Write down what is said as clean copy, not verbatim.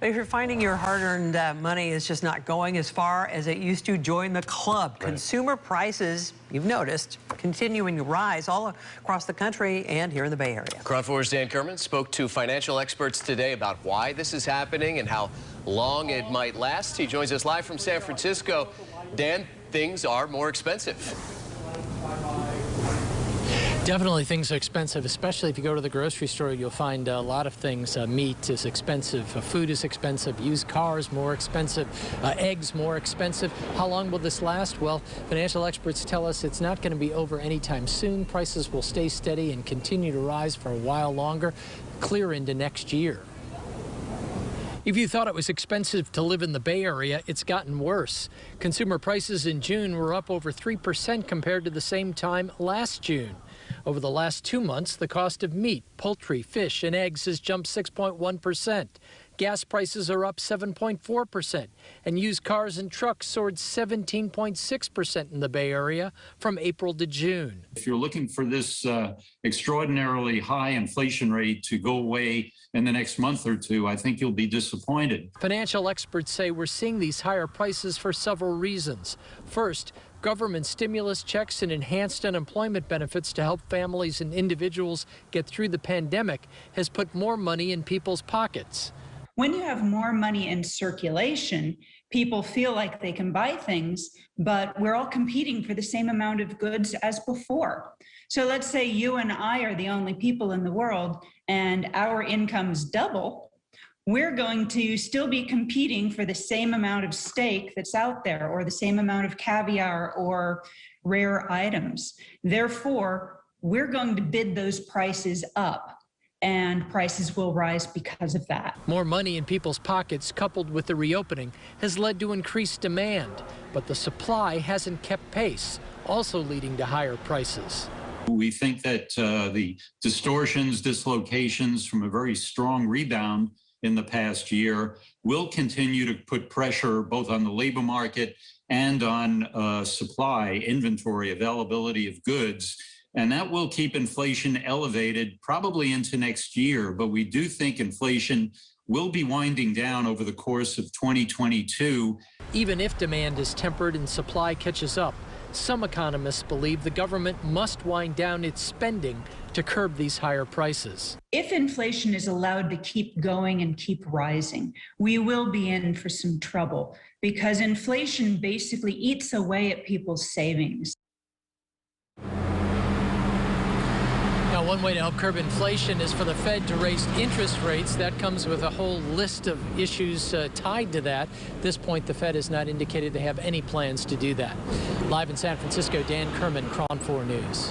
If you're finding your hard-earned money is just not going as far as it used to, join the club. Right. Consumer prices, you've noticed, continuing to rise all across the country and here in the Bay Area. KRON 4's Dan Kerman spoke to financial experts today about why this is happening and how long it might last. He joins us live from San Francisco. Dan, things are more expensive. Definitely things are expensive, especially if you go to the grocery store. You'll find a lot of things. Meat is expensive, food is expensive, used cars more expensive, eggs more expensive. How long will this last? Well, financial experts tell us it's not going to be over anytime soon. Prices will stay steady and continue to rise for a while longer, clear into next year. If you thought it was expensive to live in the Bay Area, it's gotten worse. Consumer prices in June were up over 3% compared to the same time last June. Over the last 2 months, the cost of meat, poultry, fish, and eggs has jumped 6.1%. Gas prices are up 7.4%, and used cars and trucks soared 17.6% in the Bay Area from April to June. If you're looking for this extraordinarily high inflation rate to go away in the next month or two, I think you'll be disappointed. Financial experts say we're seeing these higher prices for several reasons. First, government stimulus checks and enhanced unemployment benefits to help families and individuals get through the pandemic has put more money in people's pockets. When you have more money in circulation, people feel like they can buy things, but we're all competing for the same amount of goods as before. So let's say you and I are the only people in the world and our incomes double. We're going to still be competing for the same amount of steak that's out there, or the same amount of caviar or rare items. Therefore, we're going to bid those prices up, and prices will rise because of that. More money in people's pockets, coupled with the reopening, has led to increased demand, but the supply hasn't kept pace, also leading to higher prices. We think that the distortions, dislocations from a very strong rebound in the past year will continue to put pressure both on the labor market and on supply, inventory, availability of goods. And that will keep inflation elevated probably into next year. But we do think inflation will be winding down over the course of 2022. Even if demand is tempered and supply catches up, some economists believe the government must wind down its spending to curb these higher prices. If inflation is allowed to keep going and keep rising, we will be in for some trouble, because inflation basically eats away at people's savings. Now, one way to help curb inflation is for the Fed to raise interest rates. That comes with a whole list of issues tied to that. At this point, the Fed has not indicated they have any plans to do that. Live in San Francisco, Dan Kerman, KRON 4 News.